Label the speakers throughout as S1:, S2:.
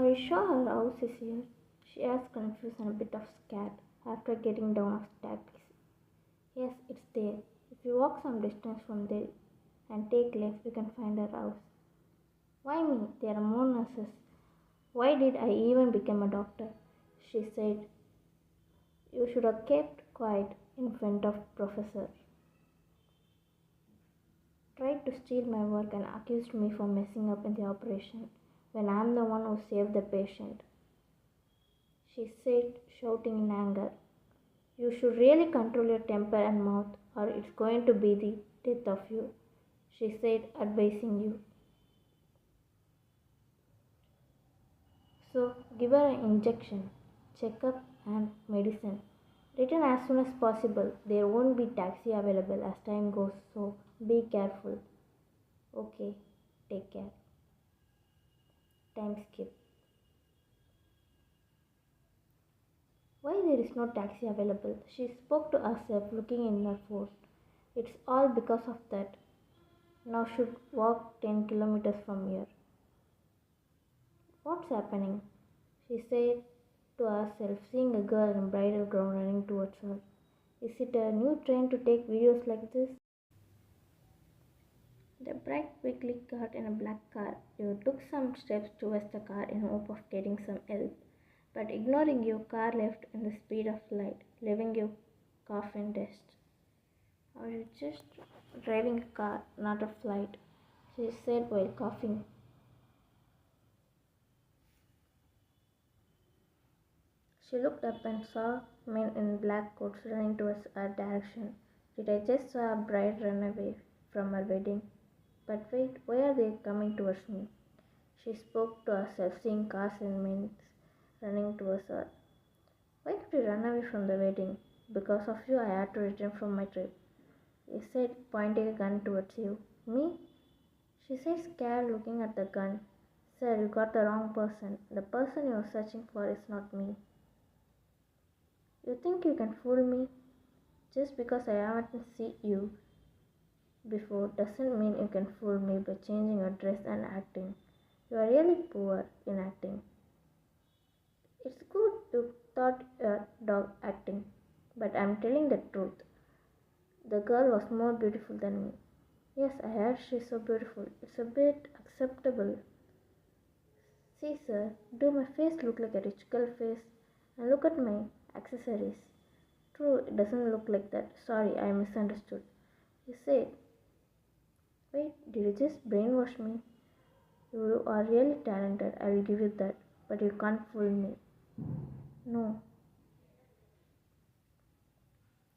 S1: Are you sure her house is here? She asked, confused and a bit of scared, after getting down off the taxi. Yes, it's there. If you walk some distance from there and take left, you can find her house. Why me? There are more nurses. Why did I even become a doctor? She said, you should have kept quiet in front of professor. Tried to steal my work and accused me for messing up in the operation when I am the one who saved the patient. She said, shouting in anger, you should really control your temper and mouth or it's going to be the death of you. She said, advising you. So give her an injection, checkup and medicine. Return as soon as possible. There won't be taxi available as time goes, so be careful. Okay, take care. Time skip. Why there is no taxi available? She spoke to herself, looking in her phone. It's all because of that. Now should walk 10 kilometers from here. What's happening? She said to herself, seeing a girl in bridal gown running towards her. Is it a new trend to take videos like this? The bride quickly got in a black car. You took some steps towards the car in hope of getting some help, but ignoring your car left in the speed of light, leaving you cough in dust. Are you just driving a car, not a flight? She said while coughing. She looked up and saw men in black coats running towards her direction. Did I just saw a bride run away from her wedding? But wait, why are they coming towards me? She spoke to herself, seeing cars and men running towards her. Why did you run away from the wedding? Because of you, I had to return from my trip. He said, pointing a gun towards you. Me? She said, scared, looking at the gun. Sir, you got the wrong person. The person you are searching for is not me. You think you can fool me? Just because I haven't seen you before doesn't mean you can fool me by changing your dress and acting. You are really poor in acting. It's good you thought your dog acting, but I'm telling the truth. The girl was more beautiful than me. Yes, I heard she's so beautiful. It's a bit acceptable. See, sir, do my face look like a rich girl face? And look at my accessories. True, it doesn't look like that. Sorry, I misunderstood. He said, wait, did you just brainwash me? You are really talented, I will give you that. But you can't fool me. No.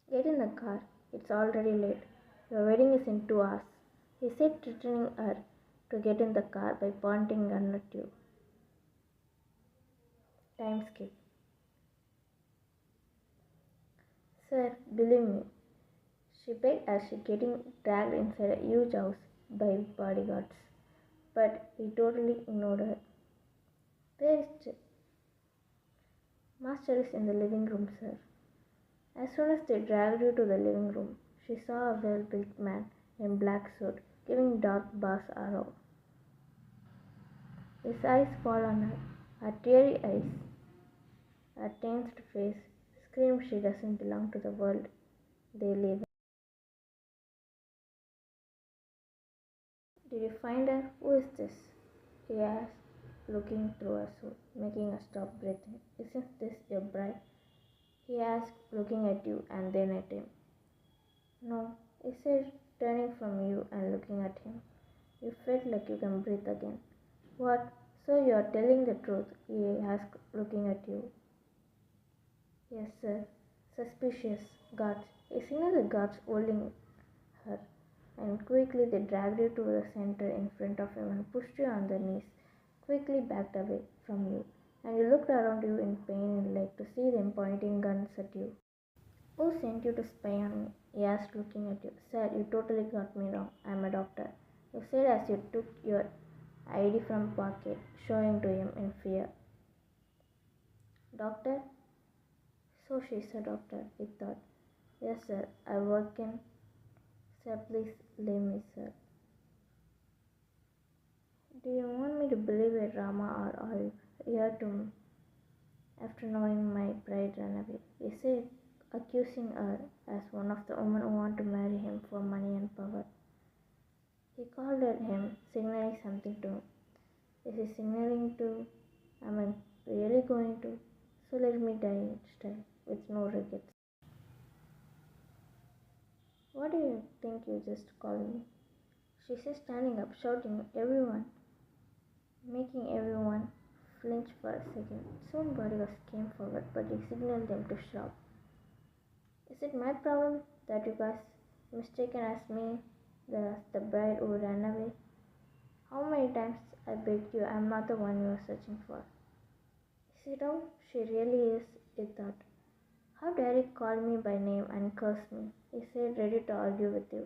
S1: Get in the car. It's already late. Your wedding is in 2 hours. He said, threatening her to get in the car by pointing a gun at you. Time skip. Sir, believe me, she begged as she getting dragged inside a huge house by bodyguards. But he totally ignored her. Where is Master is in the living room, sir. As soon as they dragged you to the living room, she saw a well-built man in black suit giving dark bars arrow. His eyes fall on her teary eyes, her tensed face, screams she doesn't belong to the world they live in. Did you find her? Who is this? He asked, looking through her suit, making her stop breathing. Isn't this your bride? He asked, looking at you and then at him. No, he said, turning from you and looking at him. You felt like you can breathe again. What? So you are telling the truth? He asked, looking at you. Yes, sir. Suspicious. Guards. He signaled the guards holding her, and quickly they dragged you to the center in front of him and pushed you on the knees, quickly backed away from you, and you looked around you in pain and leg to see them pointing guns at you. Who sent you to spy on me? He asked, looking at you. Sir, you totally got me wrong. I am a doctor. You said as you took your ID from pocket, showing to him in fear. Doctor? So she's a doctor, he thought. Yes, sir. I work in. Sir, please leave me, sir. Do you want me to believe a drama or are you here to me after knowing my bride ran away. He said, accusing her as one of the women who want to marry him for money and power. He called at him, signaling something to him. Is he signaling to, am I really going to? So let me die in style, with no regrets. What do you think you just called me? She said, standing up, shouting, everyone, making everyone flinch for a second. Soon bodyguards came forward, but he signaled them to stop. Is it my problem that you guys mistaken as me, the bride who ran away? How many times I begged you, I'm not the one you are searching for. Is it how she really is? He thought. How dare you call me by name and curse me? He said, ready to argue with you.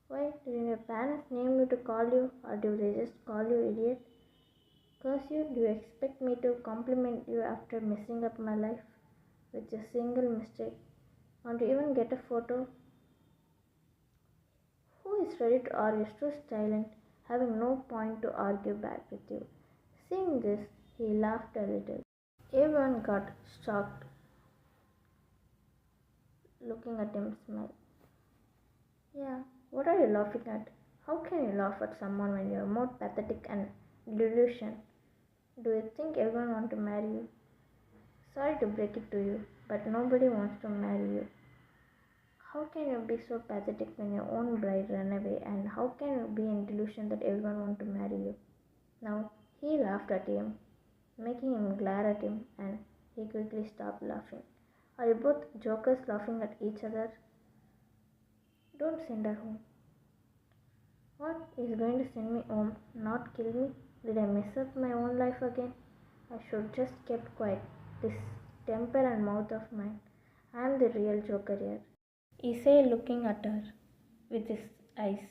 S1: Why, didn't your parents name you to call you, or do they just call you idiot? Curse you? Do you expect me to compliment you after messing up my life with a single mistake? Want to even get a photo? Who is ready to argue? Stood silent, having no point to argue back with you. Seeing this, he laughed a little. Everyone got shocked, looking at him smile. Yeah, what are you laughing at? How can you laugh at someone when you are more pathetic and delusional? Do you think everyone wants to marry you? Sorry to break it to you, but nobody wants to marry you. How can you be so pathetic when your own bride ran away, and how can you be in delusion that everyone wants to marry you? Now he laughed at him, making him glare at him, and he quickly stopped laughing. Are you both jokers laughing at each other? Don't send her home. What? He's going to send me home, not kill me? Did I mess up my own life again? I should just kept quiet. This temper and mouth of mine. I am the real joker here. He said, looking at her with his eyes,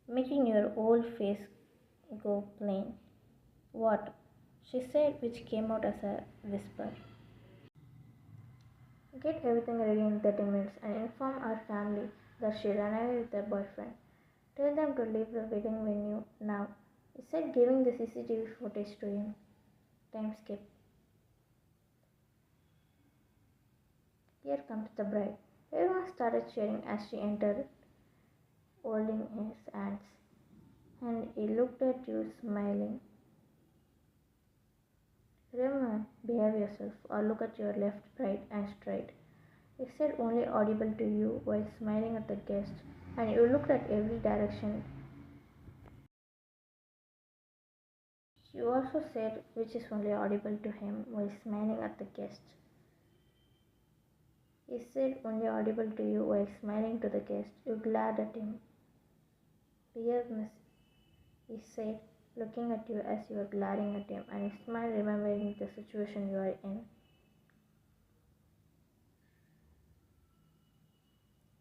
S1: making your whole face go plain. What? She said, which came out as a whisper. Get everything ready in 30 minutes and inform our family that she ran away with her boyfriend. Tell them to leave the wedding venue now. He said, giving the CCTV footage to him. Time skip. Here comes the bride. Everyone started cheering as she entered, holding his hands. And he looked at you, smiling. Remember, behave yourself, or look at your left, right, and straight. He said, only audible to you while smiling at the guests, and you looked at every direction. You also said, which is only audible to him while smiling at the guests. He said, only audible to you while smiling to the guest. You glared at him. Behave, miss, he said, looking at you as you were glaring at him, and he smiled, remembering the situation you are in.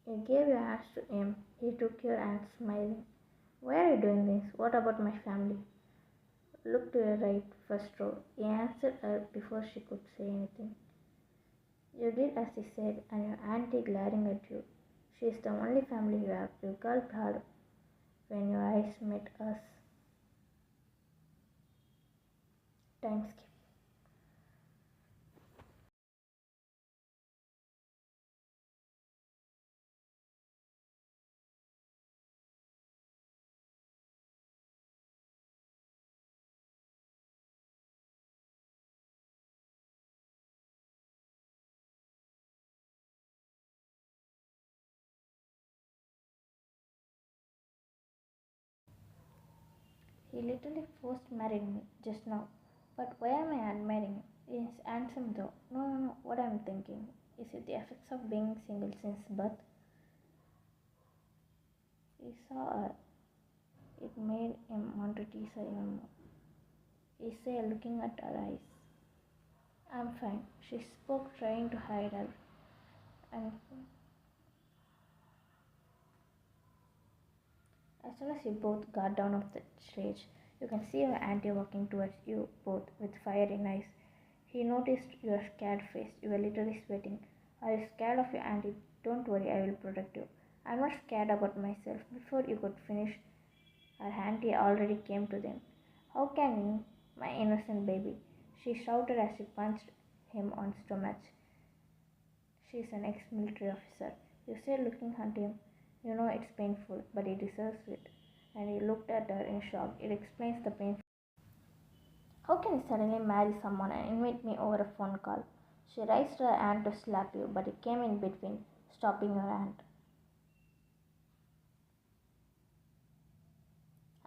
S1: You gave your hands to him. He took your hands, smiling. Why are you doing this? What about my family? Look to your right, first row. He answered her before she could say anything. You did as he said, and your auntie glaring at you. She is the only family you have. You gulped hard when your eyes met us. Time skip. He literally forced married me just now. But why am I admiring him? He is handsome though. No. What I am thinking. Is it the effects of being single since birth? He saw her. It made him want to tease her even more. He said, looking at her eyes. I'm fine. She spoke, trying to hide her. And as soon as you both got down off the stage, you can see your auntie walking towards you both with fire in eyes. He noticed your scared face. You were literally sweating. Are you scared of your auntie? Don't worry, I will protect you. I'm not scared about myself. Before you could finish, our auntie already came to them. How can you? My innocent baby, she shouted as she punched him on his stomach. She's an ex-military officer. You said, looking at him, you know it's painful, but he deserves it. And he looked at her in shock. It explains the pain. How can you suddenly marry someone and invite me over a phone call? She raised her hand to slap you, but he came in between, stopping her hand.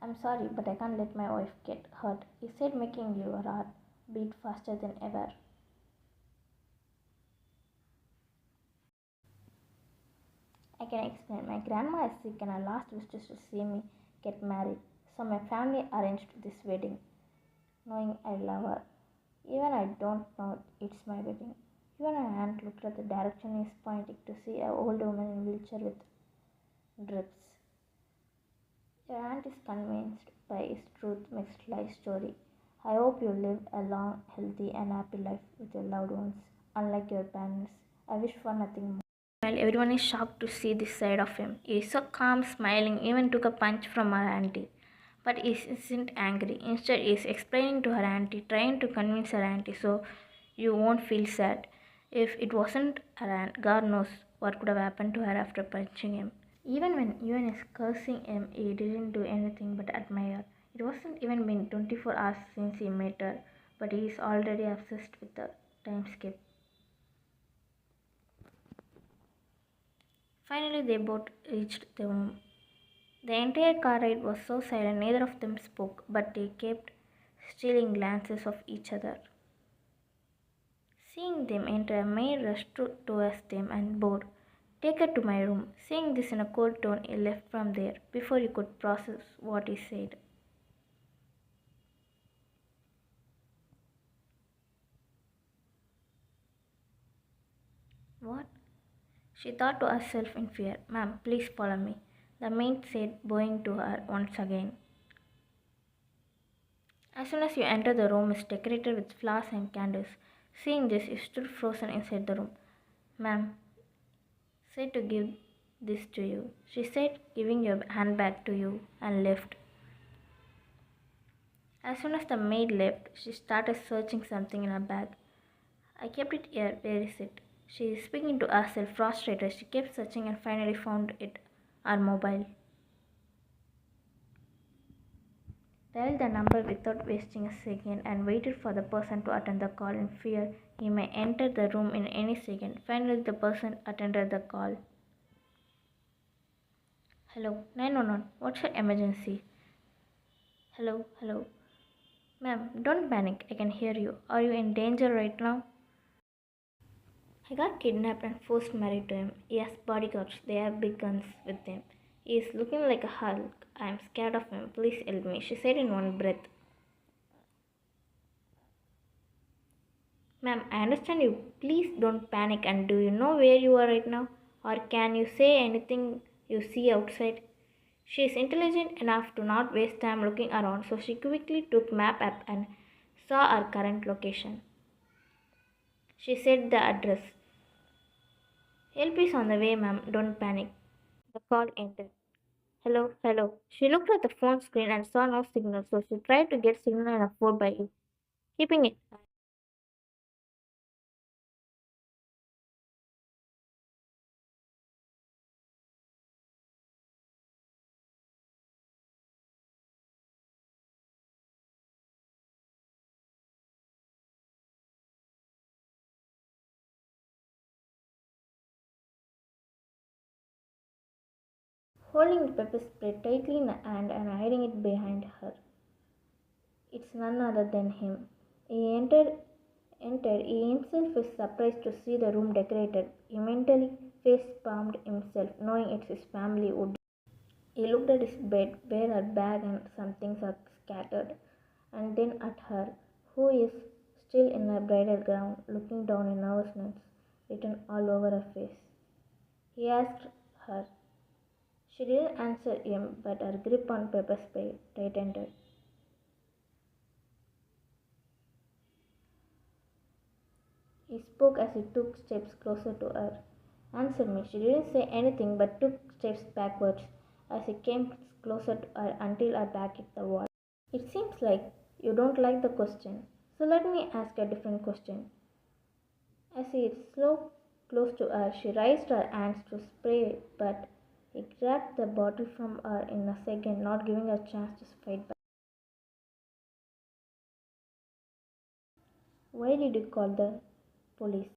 S1: I'm sorry, but I can't let my wife get hurt, he said, making your heart beat faster than ever. I can explain. My grandma is sick and her last wish is to see me get married. So my family arranged this wedding, knowing I love her. Even I don't know it's my wedding. Even my aunt looked at the direction he's pointing to see an old woman in a wheelchair with drips. Your aunt is convinced by his truth mixed life story. I hope you live a long, healthy, and happy life with your loved ones. Unlike your parents, I wish for nothing more. While everyone is shocked to see this side of him, he is so calm, smiling, even took a punch from her auntie. But he isn't angry. Instead, he is explaining to her auntie, trying to convince her auntie so you won't feel sad. If it wasn't her aunt, God knows what could have happened to her after punching him. Even when Yuan is cursing him, he didn't do anything but admire. It wasn't even been 24 hours since he met her, but he is already obsessed with the time skip. Finally, they both reached the home. The entire car ride was so silent, neither of them spoke, but they kept stealing glances of each other. Seeing them enter, a maid rushed towards them and bowed. Take her to my room. Saying this in a cold tone, he left from there before he could process what he said. What? She thought to herself in fear. Ma'am, please follow me, the maid said, bowing to her once again. As soon as you enter, the room is decorated with flowers and candles. Seeing this, you stood frozen inside the room. Ma'am, said to give this to you. She said, giving your handbag to you, and left. As soon as the maid left, she started searching something in her bag. I kept it here. Where is it? She is speaking to herself, frustrated. She kept searching and finally found it, her mobile. Dialed the number without wasting a second and waited for the person to attend the call in fear he may enter the room in any second. Finally, the person attended the call. Hello, 911. What's your emergency? Hello, hello. Ma'am, don't panic. I can hear you. Are you in danger right now? I got kidnapped and forced married to him. He has bodyguards. They have big guns with them. He is looking like a Hulk. I am scared of him. Please help me, she said in one breath. Ma'am, I understand you. Please don't panic. And do you know where you are right now? Or can you say anything you see outside? She is intelligent enough to not waste time looking around, so she quickly took map up and saw her current location. She said the address. Help is on the way, ma'am. Don't panic. The call ended. Hello, hello. She looked at the phone screen and saw no signal, so she tried to get signal on a 4x8, keeping it high. Holding the pepper spray tightly in her hand and hiding it behind her. It's none other than him. He entered. He himself was surprised to see the room decorated. He mentally face-palmed himself, knowing it's his family would. He looked at his bed, where her bag and some things are scattered, and then at her, who is still in her bridal gown, looking down in nervousness written all over her face. He asked her. She didn't answer him, but her grip on pepper spray tightened. He spoke as he took steps closer to her. Answer me. She didn't say anything but took steps backwards as he came closer to her until her back hit the wall. It seems like You don't like the question. So let me ask a different question. As he slowed close to her, she raised her hands to spray, but he grabbed the bottle from her in a second, not giving her a chance to fight back. Why did you call the police?